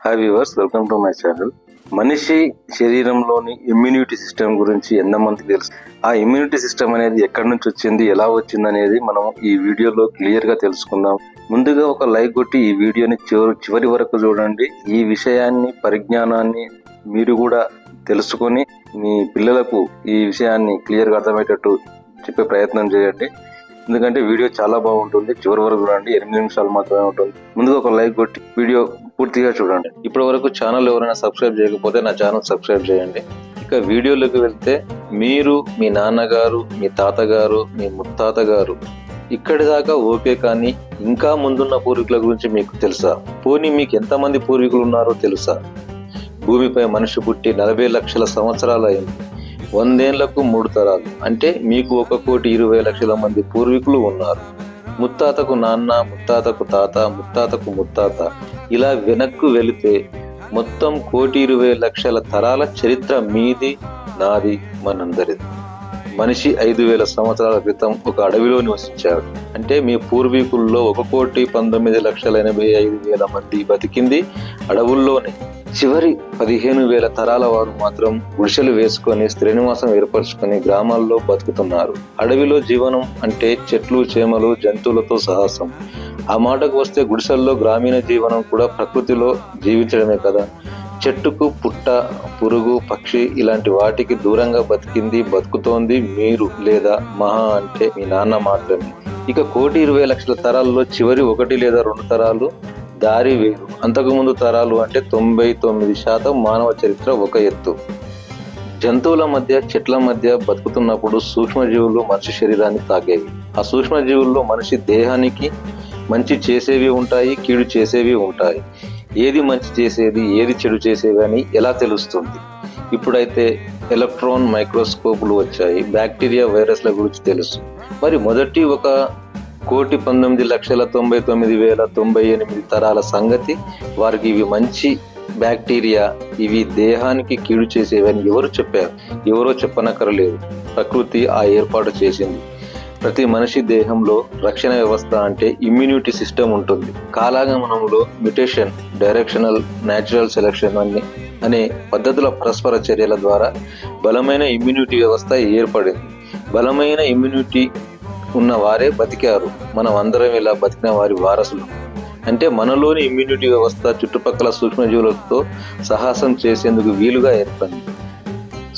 Hi viewers, welcome to my channel. మనిషి శరీరంలోని immunity system గురించి ఎంతమందికి తెలుసు? ఆ ఇమ్యూనిటీ సిస్టమ్ అనేది ఎక్కడి నుంచి వచ్చింది, ఎలా వచ్చింది అనేది మనం ఈ వీడియోలో క్లియర్ గా తెలుసుకుందాం. ముందుగా ఒక లైక్ కొట్టి ఈ వీడియోని చివరి వరకు చూడండి. ఈ విషయాన్ని, పరిజ్ఞానాన్ని మీరు కూడా తెలుసుకొని మీ పిల్లలకు ఈ విషయాన్ని క్లియర్ గా అర్థమయ్యేటట్టు చెప్పే ప్రయత్నం చేయండి. ఎందుకంటే వీడియో చాలా బాగుంటుంది. చివరి వరకు చూడండి. 8 నిమిషాలు మాత్రమే ఉంటుంది. ముందుగా ఒక లైక్ కొట్టి వీడియో పూర్తిగా చూడండి. ఇప్పటి వరకు ఛానల్ ఎవరైనా సబ్స్క్రైబ్ చేయకపోతే నా ఛానల్ సబ్స్క్రైబ్ చేయండి. ఇక వీడియోలోకి వెళ్తే, మీరు, మీ నాన్నగారు, మీ తాతగారు, మీ ముత్తాత గారు ఇక్కడి దాకా ఓకే, కానీ ఇంకా ముందున్న పూర్వీకుల గురించి మీకు తెలుసా? పోనీ మీకు ఎంతమంది పూర్వీకులు ఉన్నారో తెలుసా? భూమిపై మనిషి పుట్టి 40 లక్షల సంవత్సరాలు అయింది. 100 ఏళ్లకు 3 తరాలు, అంటే మీకు 1,20,00,000 మంది పూర్వీకులు ఉన్నారు. ముత్తాతకు నాన్న, ముత్తాతకు తాత, ముత్తాతకు ముత్తాత, ఇలా వెనక్కు వెళితే మొత్తం 1,20,00,000 తరాల చరిత్ర మీది, నాది, మనందరిది. మనిషి 5,000 సంవత్సరాల క్రితం ఒక అడవిలో నివసించాడు. అంటే మీ పూర్వీకుల్లో 1,19,85,000 మంది బతికింది అడవుల్లోనే. చివరి 15,000 తరాల వారు మాత్రం గుడిసెలు వేసుకొని శ్రీనివాసం ఏర్పరచుకొని గ్రామాల్లో బతుకుతున్నారు. అడవిలో జీవనం అంటే చెట్లు, చేమలు, జంతువులతో సాహసం. ఆ మాటకు వస్తే గుడిసెల్లో గ్రామీణ జీవనం కూడా ప్రకృతిలో జీవించడమే కదా. చెట్టుకు పుట్ట, పురుగు, పక్షి ఇలాంటి వాటికి దూరంగా బతుకుతోంది మీరు, లేదా మహా అంటే మీ నాన్న మాత్రమే. ఇక 1,20,00,000 తరాల్లో చివరి 1 లేదా 2 తరాలు దారి వేరు. అంతకుముందు తరాలు అంటే 99% మానవ చరిత్ర ఒక ఎత్తు. జంతువుల మధ్య, చెట్ల మధ్య బతుకుతున్నప్పుడు సూక్ష్మజీవులు మనిషి శరీరాన్ని తాకేవి. ఆ సూక్ష్మజీవుల్లో మనిషి దేహానికి మంచి చేసేవి ఉంటాయి, కీడు చేసేవి ఉంటాయి. ఏది మంచి చేసేది, ఏది చెడు చేసేవి అని ఎలా తెలుస్తుంది? ఇప్పుడైతే ఎలక్ట్రాన్ మైక్రోస్కోపులు వచ్చాయి. బ్యాక్టీరియా, వైరస్ల గురించి తెలుసు. మరి మొదటి 1,19,99,098 తరాల సంగతి? వారికి ఇవి మంచి బ్యాక్టీరియా, ఇవి దేహానికి కీడు చేసేవని ఎవరు చెప్పారు? ఎవరో చెప్పనక్కరలేదు. ప్రకృతి ఆ ఏర్పాటు చేసింది. ప్రతి మనిషి దేహంలో రక్షణ వ్యవస్థ అంటే ఇమ్యూనిటీ సిస్టమ్ ఉంటుంది. కాలాగమనంలో మ్యుటేషన్, డైరెక్షనల్, న్యాచురల్ సెలెక్షన్ అనే పద్ధతుల పరస్పర చర్యల ద్వారా బలమైన ఇమ్యూనిటీ వ్యవస్థ ఏర్పడింది. బలమైన ఇమ్యూనిటీ ఉన్న వారే బతికారు. మనం అందరం ఇలా బతికిన వారి వారసులు. అంటే మనలోని ఇమ్యూనిటీ వ్యవస్థ చుట్టుపక్కల సూక్ష్మజీవులతో సాహసం చేసేందుకు వీలుగా ఏర్పడింది.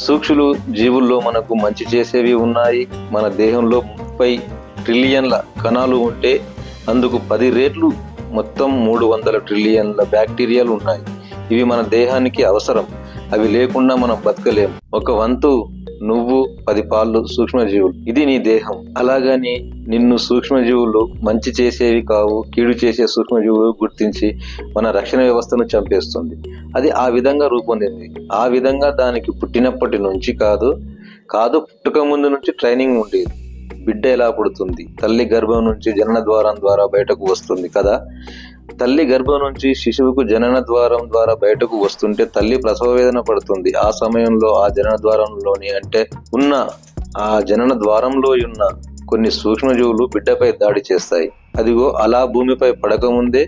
సూక్ష్మ జీవుల్లో మనకు మంచి చేసేవి ఉన్నాయి. మన దేహంలో 30 ట్రిలియన్ల కణాలు ఉంటే అందుకు 10 రెట్లు మొత్తం 300 ట్రిలియన్ల బ్యాక్టీరియాలు ఉన్నాయి. ఇవి మన దేహానికి అవసరం. అవి లేకుండా మనం బతకలేము. ఒక వంతు నువ్వు, 10 పాళ్ళు సూక్ష్మజీవులు. ఇది నీ దేహం. అలాగని నిన్ను సూక్ష్మజీవులు మంచి చేసేవి కావు, కీడు చేసే సూక్ష్మజీవులు గుర్తించి మన రక్షణ వ్యవస్థను చంపేస్తుంది. అది ఆ విధంగా రూపొందింది. ఆ విధంగా దానికి పుట్టినప్పటి నుంచి కాదు, పుట్టక ముందు నుంచి ట్రైనింగ్ ఉండేది. బిడ్డ ఎలా పుడుతుంది? తల్లి గర్భం నుంచి జనన ద్వారం ద్వారా బయటకు వస్తుంది కదా. తల్లి గర్భం నుంచి శిశువుకు జనన ద్వారం ద్వారా బయటకు వస్తుంటే తల్లి ప్రసవ వేదన పడుతుంది. ఆ సమయంలో ఆ జనన ద్వారంలోని ఆ జనన ద్వారంలో ఉన్న కొన్ని సూక్ష్మజీవులు బిడ్డపై దాడి చేస్తాయి. అదిగో అలా భూమిపై పడకముందే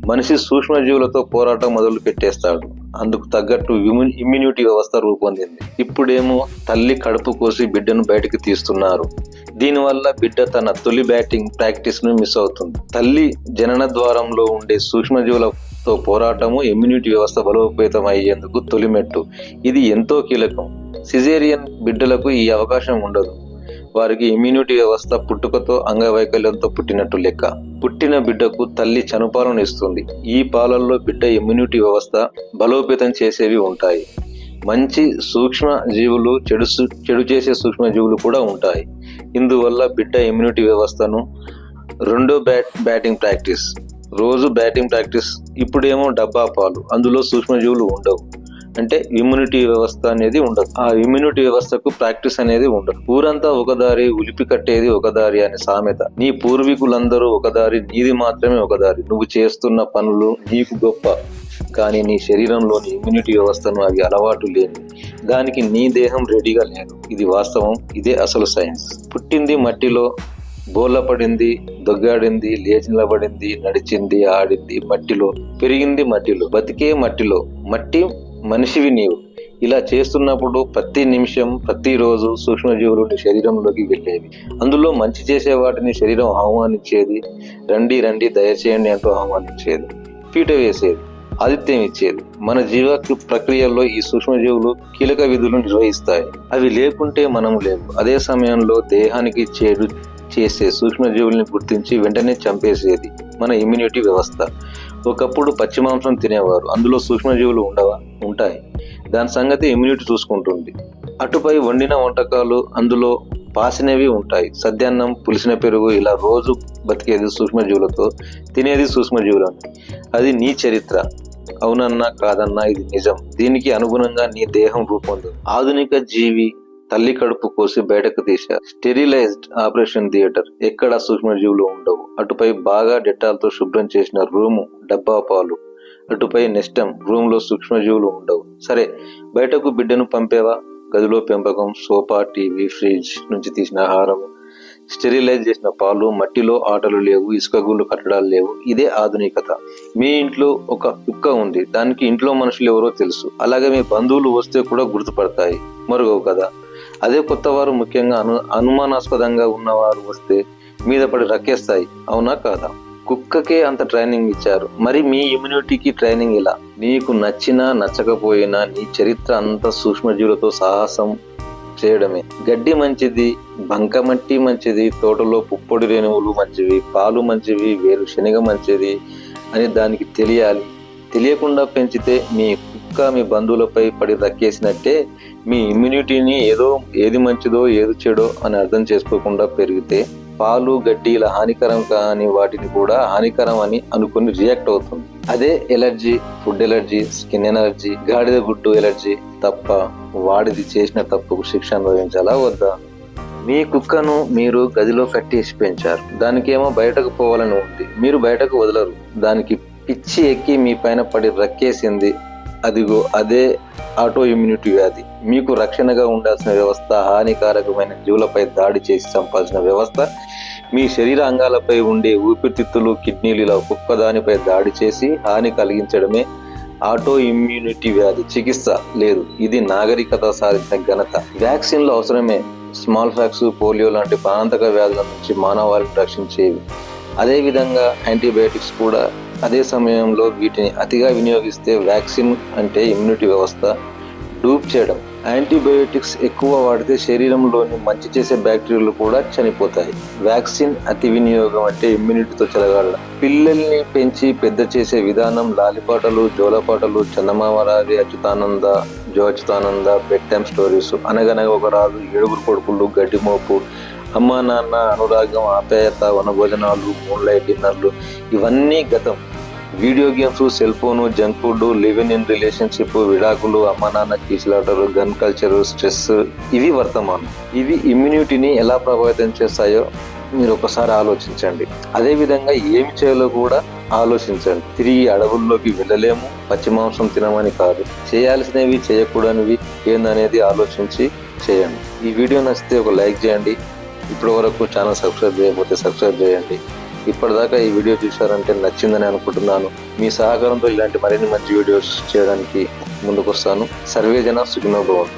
మనిషి సూక్ష్మజీవులతో పోరాటం మొదలు పెట్టేస్తాడు. అందుకు తగ్గట్టు ఇమ్యూనిటీ వ్యవస్థ రూపొందింది. ఇప్పుడేమో తల్లి కడుపు కోసి బిడ్డను బయటకు తీస్తున్నారు. దీనివల్ల బిడ్డ తన తొలి బ్యాటింగ్ ప్రాక్టీస్ ను మిస్ అవుతుంది. తల్లి జనన ద్వారంలో ఉండే సూక్ష్మజీవులతో పోరాటము ఇమ్యూనిటీ వ్యవస్థ బలోపేతం అయ్యేందుకు తొలిమెట్టు. ఇది ఎంతో కీలకం. సిజేరియన్ బిడ్డలకు ఈ అవకాశం ఉండదు. వారికి ఇమ్యూనిటీ వ్యవస్థ పుట్టుకతో అంగవైకల్యంతో పుట్టినట్టు లెక్క. పుట్టిన బిడ్డకు తల్లి చనుపాలను ఇస్తుంది. ఈ పాలల్లో బిడ్డ ఇమ్యూనిటీ వ్యవస్థ బలోపేతం చేసేవి ఉంటాయి. మంచి సూక్ష్మ జీవులు, చెడు చేసే సూక్ష్మ జీవులు కూడా ఉంటాయి. ఇందువల్ల బిడ్డ ఇమ్యూనిటీ వ్యవస్థను రెండో బ్యాటింగ్ ప్రాక్టీస్, రోజు బ్యాటింగ్ ప్రాక్టీస్. ఇప్పుడేమో డబ్బా పాలు, అందులో సూక్ష్మజీవులు ఉండవు. అంటే ఇమ్యూనిటీ వ్యవస్థ అనేది ఉండదు. ఆ ఇమ్యూనిటీ వ్యవస్థకు ప్రాక్టీస్ అనేది ఉండదు. ఊరంతా ఒక దారి, ఉలిపి కట్టేది ఒక దారి అనే సామెత. నీ పూర్వీకులందరూ ఒక దారి, నీది మాత్రమే ఒక దారి. నువ్వు చేస్తున్న పనులు నీకు గొప్ప, కానీ నీ శరీరంలోని ఇమ్యూనిటీ వ్యవస్థను అవి అలవాటు లేని. దానికి నీ దేహం రెడీగా లేదు. ఇది వాస్తవం. ఇదే అసలు సైన్స్. పుట్టింది మట్టిలో, బోర్ల పడింది, దొగ్గాడింది, లేచి నిలబడింది, నడిచింది, ఆడింది, మట్టిలో పెరిగింది, మట్టిలో బతికే, మట్టిలో మట్టి మనిషివి నీవు. ఇలా చేస్తున్నప్పుడు ప్రతి నిమిషం, ప్రతిరోజు సూక్ష్మజీవులు నీ శరీరంలోకి వెళ్ళేవి. అందులో మంచి చేసే వాటిని శరీరం ఆహ్వానించేది. రండి రండి దయచేయండి అంటూ ఆహ్వానించేది, పీట వేసేది, ఆతిథ్యం ఇచ్చేది. మన జీవ ప్రక్రియల్లో ఈ సూక్ష్మజీవులు కీలక విధులు నిర్వహిస్తాయి. అవి లేకుంటే మనం లేవు. అదే సమయంలో దేహానికి చేడు చేసే సూక్ష్మజీవుల్ని గుర్తించి వెంటనే చంపేసేది మన ఇమ్యూనిటీ వ్యవస్థ. ఒకప్పుడు పచ్చి మాంసం తినేవారు, అందులో సూక్ష్మజీవులు ఉండవా? ఉంటాయి. దాని సంగతి ఇమ్యూనిటీ చూసుకుంటుంది. అటుపై వండిన వంటకాలు అందులో పాసినవి ఉంటాయి. సద్యాన్నం, పులిసిన పెరుగు, ఇలా రోజు బతికేది సూక్ష్మజీవులతో, తినేది సూక్ష్మజీవులను. అది నీ చరిత్ర. అవునన్నా కాదన్నా ఇది నిజం. దీనికి అనుగుణంగా నీ దేహం రూపొందు. ఆధునిక జీవి తల్లి కడుపు కోసి బయటకు తీశారు. Sterilised operation theatre. ఎక్కడ సూక్ష్మజీవులు ఉండవు. అటుపై బాగా డెటాల్తో శుభ్రం చేసిన రూము, డబ్బా పాలు. అటుపై నెస్టం, రూమ్ లో సూక్ష్మజీవులు ఉండవు. సరే, బయటకు బిడ్డను పంపేవా? గదిలో పెంపకం, సోఫా, టీవీ, ఫ్రిడ్జ్ నుంచి తీసిన ఆహారం, స్టెరిలైజ్ చేసిన పాలు, మట్టిలో ఆటలు లేవు, ఇసుక గుళ్ళు కట్టడాలు లేవు. ఇదే ఆధునికత. మీ ఇంట్లో ఒక కుక్క ఉంది, దానికి ఇంట్లో మనుషులు ఎవరో తెలుసు. అలాగే మీ బంధువులు వస్తే కూడా గుర్తుపడతాయి, మరుగవు కదా. అదే కొత్తవారు, ముఖ్యంగా అనుమానాస్పదంగా ఉన్నవారు వస్తే మీద పడి రక్కేస్తాయి, అవునా కాదా? కుక్కకే అంత ట్రైనింగ్ ఇచ్చారు, మరి మీ ఇమ్యూనిటీకి ట్రైనింగ్ ఇలా. నీకు నచ్చినా నచ్చకపోయినా నీ చరిత్ర అంతా సూక్ష్మజీవులతో సాహసం చేయడమే. గడ్డి మంచిది, బంకమట్టి మంచిది, తోటలో పుప్పొడి రేణువులు మంచివి, పాలు మంచివి, వేరు శనగ మంచిది అని దానికి తెలియాలి. తెలియకుండా పెంచితే మీ కుక్క మీ బంధువులపై పడి రక్కేసినట్టే. మీ ఇమ్యూనిటీని ఏది మంచిదో ఏది చెడో అని అర్థం చేసుకోకుండా పెరిగితే పాలు, గడ్డి ఇలా హానికరం కాని వాటిని కూడా హానికరం అని అనుకుని రియాక్ట్ అవుతుంది. అదే allergy, food allergy, skin allergy, గాడిద గుడ్డు ఎలర్జీ. తప్ప వాడిది చేసిన తప్పుకు శిక్ష అనుభవించాలా వద్దా? మీ కుక్కను మీరు గదిలో కట్టేసి పెంచారు, దానికేమో బయటకు పోవాలని ఉంది, మీరు బయటకు వదలరు. దానికి పిచ్చి ఎక్కి మీ పైన పడి రక్కేసింది. అదిగో అదే ఆటో ఇమ్యూనిటీ వ్యాధి. మీకు రక్షణగా ఉండాల్సిన వ్యవస్థ హానికారకమైన జీవులపై దాడి చేసి చంపాల్సిన వ్యవస్థ మీ శరీర అంగాలపై ఉండే ఊపిరితిత్తులు, కిడ్నీలు ఇలా ఒక్కొక్క దానిపై దాడి చేసి హాని కలిగించడమే ఆటో ఇమ్యూనిటీ వ్యాధి. చికిత్స లేదు. ఇది నాగరికత సాధించిన ఘనత. వ్యాక్సిన్లు అవసరమే. స్మాల్ ఫ్యాక్స్, పోలియో లాంటి ప్రాణాంతక వ్యాధుల నుంచి మానవాళిని రక్షించేవి. అదేవిధంగా యాంటీబయాటిక్స్ కూడా. అదే సమయంలో వీటిని అతిగా వినియోగిస్తే వ్యాక్సిన్ అంటే ఇమ్యూనిటీ వ్యవస్థ డూప్ చేయడం. యాంటీబయోటిక్స్ ఎక్కువ వాడితే శరీరంలోని మంచి చేసే బ్యాక్టీరియాలు కూడా చనిపోతాయి. వ్యాక్సిన్ అతి వినియోగం అంటే ఇమ్యూనిటీతో చెలగాడడం. పిల్లల్ని పెంచి పెద్ద చేసే విధానం లాలిపాటలు, జోలపాటలు, చందమామరాది, జో అచ్యుతానంద, బెడ్ టైమ్ స్టోరీస్, అనగనగా ఒక రాజు, 7 కొడుకులు, గడ్డి మోపు, అమ్మా నాన్న, అనురాగం, ఆప్యాయత, వనభోజనాలు, మూన్లైట్ డిన్నర్లు, ఇవన్నీ గతం. Video games, cell phone, junk food, living in relationship, విడాకులు, అమ్మా నాన్న కీచులాటలు, గన్ కల్చర్, స్ట్రెస్, ఇవి వర్తమానం. ఇవి ఇమ్యూనిటీని ఎలా ప్రభావితం చేస్తాయో మీరు ఒకసారి ఆలోచించండి. అదే విధంగా ఏమి చేయాలో కూడా ఆలోచించండి. తిరిగి అడవుల్లోకి వెళ్ళలేము, పచ్చి మాంసం తినమని కాదు. చేయాల్సినవి, చేయకూడనివి ఏందనేది ఆలోచించి చేయండి. ఈ వీడియో నచ్చితే ఒక లైక్ చేయండి. ఇప్పటి వరకు ఛానల్ సబ్స్క్రైబ్ చేయకపోతే సబ్స్క్రైబ్ చేయండి. ఇప్పటిదాకా ఈ వీడియో చూశారంటే నచ్చిందని అనుకుంటున్నాను. మీ సహకారంతో ఇలాంటి మరిన్ని మంచి వీడియోస్ చేయడానికి ముందుకు వస్తాను. సర్వేజన సుఖినో భవంతు.